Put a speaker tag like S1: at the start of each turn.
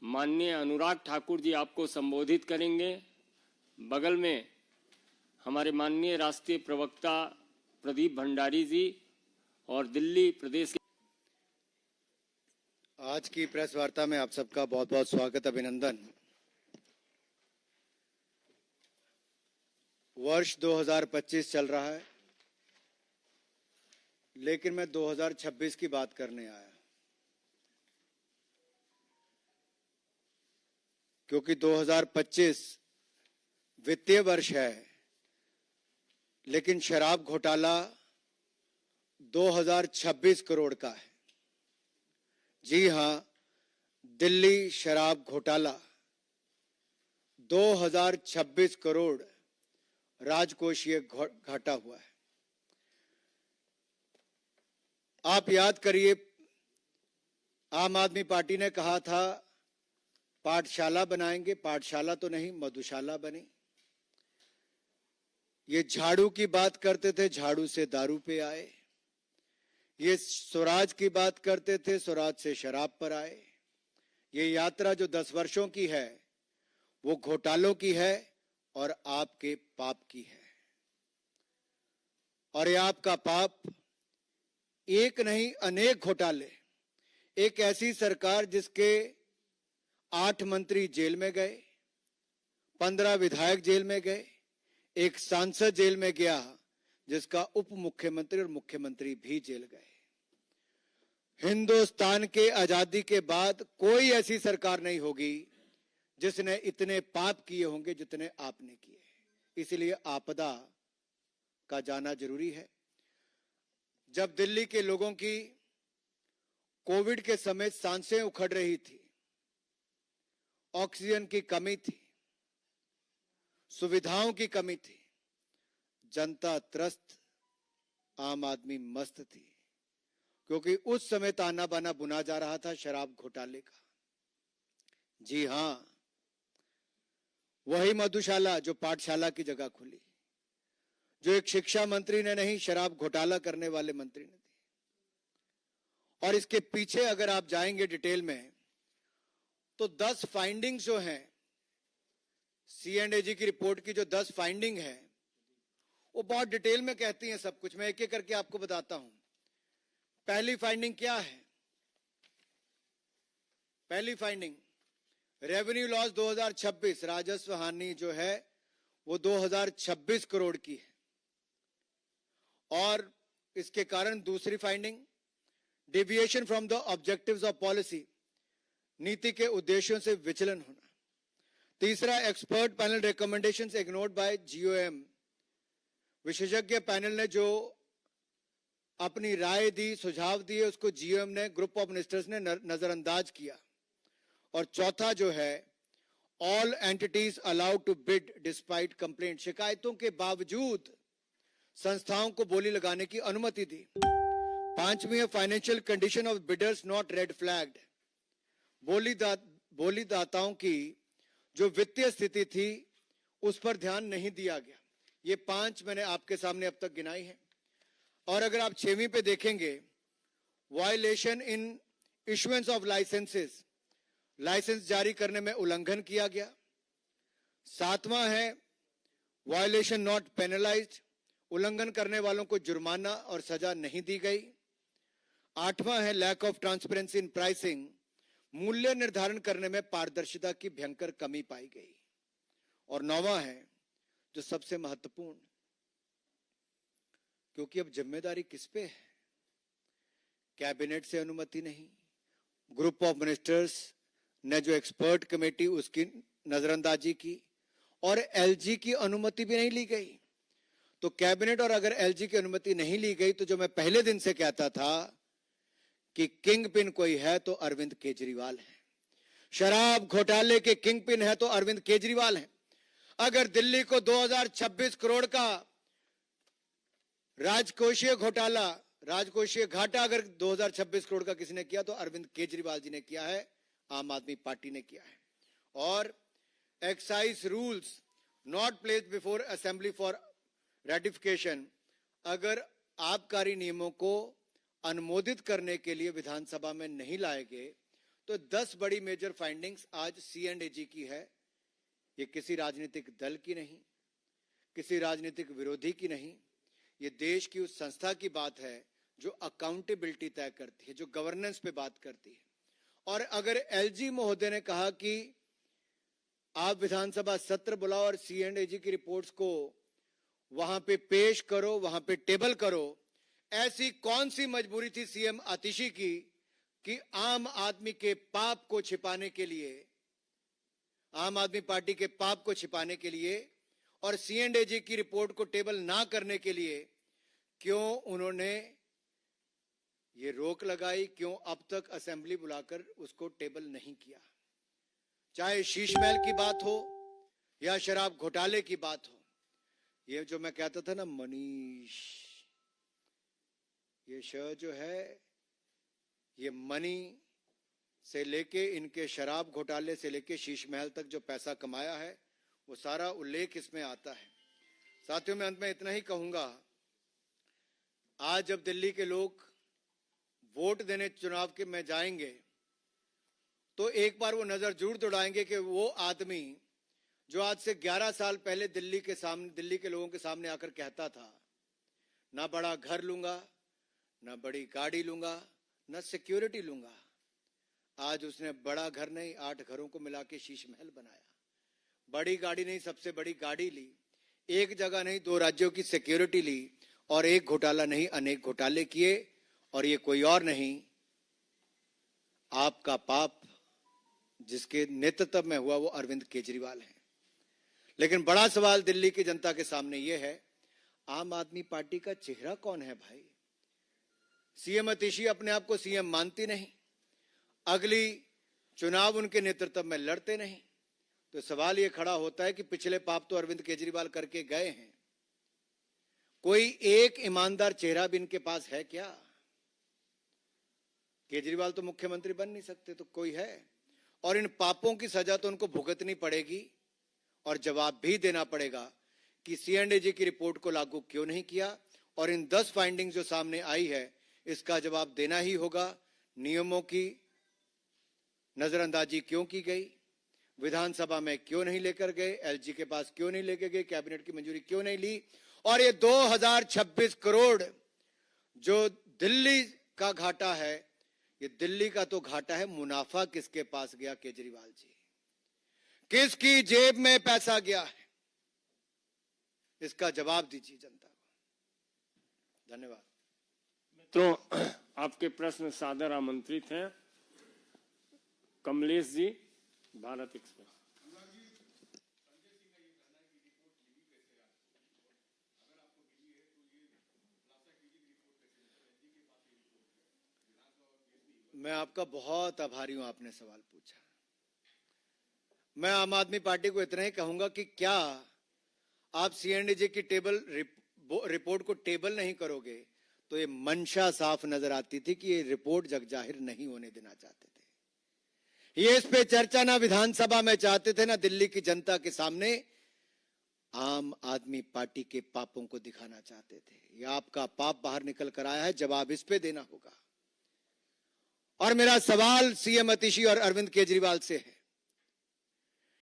S1: माननीय अनुराग ठाकुर जी आपको संबोधित करेंगे। बगल में हमारे माननीय राष्ट्रीय प्रवक्ता प्रदीप भंडारी जी और दिल्ली प्रदेश के
S2: आज की प्रेस वार्ता में आप सबका बहुत बहुत स्वागत, अभिनंदन। वर्ष 2025 चल रहा है, लेकिन मैं 2026 की बात करने आया, क्योंकि 2025 वित्तीय वर्ष है, लेकिन शराब घोटाला 2026 करोड़ का है। जी हां, दिल्ली शराब घोटाला 2026 करोड़ राजकोषीय घाटा हुआ है। आप याद करिए, आम आदमी पार्टी ने कहा था पाठशाला बनाएंगे, पाठशाला तो नहीं, मधुशाला बनी। ये झाड़ू की बात करते थे, झाड़ू से दारू पे आए। ये स्वराज की बात करते थे, स्वराज से शराब पर आए। ये यात्रा जो 10 वर्षों की है, वो घोटालों की है और आपके पाप की है। और ये आपका पाप एक नहीं, अनेक घोटाले। एक ऐसी सरकार जिसके 8 मंत्री जेल में गए, 15 विधायक जेल में गए, एक सांसद जेल में गया, जिसका उप मुख्यमंत्री और मुख्यमंत्री भी जेल गए। हिंदुस्तान के आजादी के बाद कोई ऐसी सरकार नहीं होगी जिसने इतने पाप किए होंगे जितने आपने किए। इसलिए आपदा का जाना जरूरी है। जब दिल्ली के लोगों की कोविड के समय सांसें उखड़ रही थी, ऑक्सीजन की कमी थी, सुविधाओं की कमी थी, जनता त्रस्त, आम आदमी मस्त थी, क्योंकि उस समय ताना बाना बुना जा रहा था शराब घोटाले का। जी हां, वही मधुशाला जो पाठशाला की जगह खुली, जो एक शिक्षा मंत्री ने नहीं, शराब घोटाला करने वाले मंत्री ने दी। और इसके पीछे अगर आप जाएंगे डिटेल में, तो 10 फाइंडिंग्स जो हैं, C&AG की रिपोर्ट की जो 10 फाइंडिंग है, वो बहुत डिटेल में कहती हैं सब कुछ। मैं एक एक करके आपको बताता हूं। पहली फाइंडिंग क्या है? पहली फाइंडिंग, रेवेन्यू लॉस 2026, राजस्व हानि जो है वो 2026 करोड़ की है। और इसके कारण दूसरी finding, deviation from the objectives of policy, नीति के उद्देश्यों से विचलन होना। तीसरा, expert panel recommendations ignored bye GOM, विशेषज्ञ पैनल ने जो अपनी राय दी, सुझाव दिए, उसको GOM ने, ग्रुप ऑफ मिनिस्टर्स ने नजरअंदाज किया। और चौथा जो है, all entities allowed to bid despite complaint, शिकायतों के बावजूद संस्थाओं को बोली लगाने की अनुमति दी। पांचवी है, financial condition of bidders not red flagged, बोलीदाताओं की जो वित्तीय स्थिति थी उस पर ध्यान नहीं दिया गया। ये 5 मैंने आपके सामने अब तक गिनाई है। और अगर आप 6वीं पे देखेंगे, violation in issuance of licences, licence जारी करने में उल्लंघन किया गया। 7वां है, वायलेशन नॉट पेनलाइज्ड, उल्लंघन करने वालों को जुर्माना और सजा नहीं दी गई। 8वां है, lack of transparency in pricing, मूल्य निर्धारण करने में पारदर्शिता की भयंकर कमी पाई गई। और 9वां है, जो सबसे महत्वपूर्ण, क्योंकि अब जिम्मेदारी किस पे है? कैबिनेट से अनुमति नहीं, ग्रुप ऑफ मिनिस्टर्स ने जो एक्सपर्ट कमेटी उसकी नजरअंदाजी की, और LG की अनुमति भी नहीं ली गई। तो कैबिनेट और अगर LG की अनुमति नहीं ली गई, तो जो मैं पहले दिन से कहता था कि किंग पिन कोई है तो अरविंद केजरीवाल है। शराब घोटाले के किंग पिन है तो अरविंद केजरीवाल है। अगर दिल्ली को 2026 करोड़ का राजकोषीय घोटाला, राजकोषीय घाटा अगर 2026 करोड़ का किसी ने किया तो अरविंद केजरीवाल जी ने किया है, आम आदमी पार्टी ने किया है। और excise rules not placed before assembly for ratification, अगर आबकारी नियमों को अनुमोदित करने के लिए विधानसभा में नहीं लाए गए, तो 10 बड़ी मेजर फाइंडिंग्स आज C&AG की है। ये किसी राजनीतिक दल की नहीं, किसी राजनीतिक विरोधी की नहीं, ये देश की उस संस्था की बात है जो अकाउंटेबिलिटी तय करती है, जो गवर्नेंस पे बात करती है। और अगर LG महोदय ने कहा कि आप विधानसभा सत्र बुलाओ और C&AG की रिपोर्ट्स को वहां पे पेश करो, वहां पे टेबल करो, ऐसी कौन सी मजबूरी थी CM आतिशी की कि आम आदमी के पाप को छिपाने के लिए, आम आदमी पार्टी के पाप को छिपाने के लिए और C&AG की रिपोर्ट को टेबल ना करने के लिए क्यों उन्होंने ये रोक लगाई, क्यों अब तक असेंबली बुलाकर उसको टेबल नहीं किया? चाहे शीश महल की बात हो या शराब घोटाले की बात हो, ये जो मैं कहता था ना मनीष, ये श जो है, ये मनी से लेके इनके शराब घोटाले से लेके शीश महल तक जो पैसा कमाया है वो सारा उल्लेख इसमें आता है। साथियों, मैं अंत में इतना ही कहूंगा, आज जब दिल्ली के लोग वोट देने चुनाव के में जाएंगे तो एक बार वो नजर जरूर दौड़ाएंगे कि वो आदमी जो आज से 11 साल पहले दिल्ली के लोगों के सामने आकर कहता था, ना बड़ा घर लूंगा, ना बड़ी गाड़ी लूंगा, ना सिक्योरिटी लूंगा, आज उसने बड़ा घर नहीं 8 घरों को मिला के शीश महल बनाया। बड़ी गाड़ी नहीं, सबसे बड़ी गाड़ी ली, एक जगह नहीं 2 राज्यों की सिक्योरिटी ली, और एक घोटाला नहीं अनेक घोटाले किए। और ये कोई और नहीं, आपका पाप जिसके नेतृत्व में हुआ वो अरविंद केजरीवाल है। लेकिन बड़ा सवाल दिल्ली की जनता के सामने ये है, आम आदमी पार्टी का चेहरा कौन है भाई? CM आतिशी अपने आप को CM मानती नहीं, अगली चुनाव उनके नेतृत्व में लड़ते नहीं, तो सवाल ये खड़ा होता है कि पिछले पाप तो अरविंद केजरीवाल करके गए हैं, कोई एक ईमानदार चेहरा भी इनके पास है क्या? केजरीवाल तो मुख्यमंत्री बन नहीं सकते, तो कोई है? और इन पापों की सजा तो उनको भुगतनी पड़ेगी और जवाब भी देना पड़ेगा कि C&AG की रिपोर्ट को लागू क्यों नहीं किया, और इन 10 फाइंडिंग्स जो सामने आई है इसका जवाब देना ही होगा। नियमों की नजरअंदाजी क्यों की गई, विधानसभा में क्यों नहीं लेकर गए, LG के पास क्यों नहीं लेकर गए, कैबिनेट की मंजूरी क्यों नहीं ली, और ये 2026 करोड़ जो दिल्ली का घाटा है, ये दिल्ली का तो घाटा है, मुनाफा किसके पास गया केजरीवाल जी? किसकी जेब में पैसा गया है? इसका जवाब दीजिए जनता को। धन्यवाद।
S1: मित्रों, आपके प्रश्न सादर आमंत्रित हैं। कमलेश जी, भारत एक्सप्रेस।
S2: मैं आपका बहुत आभारी हूं, आपने सवाल पूछा। मैं आम आदमी पार्टी को इतना ही कहूंगा कि क्या आप C&AG की रिपोर्ट को टेबल नहीं करोगे तो ये मंशा साफ नजर आती थी कि ये रिपोर्ट जग जाहिर नहीं होने देना चाहते थे। ये इस पे चर्चा ना विधानसभा में चाहते थे ना दिल्ली की जनता के सामने आम आदमी पार्टी के पापों को दिखाना चाहते थे। ये आपका पाप बाहर निकल कर आया है, जवाब इस पे देना होगा। और मेरा सवाल CM आतिशी और अरविंद केजरीवाल से है,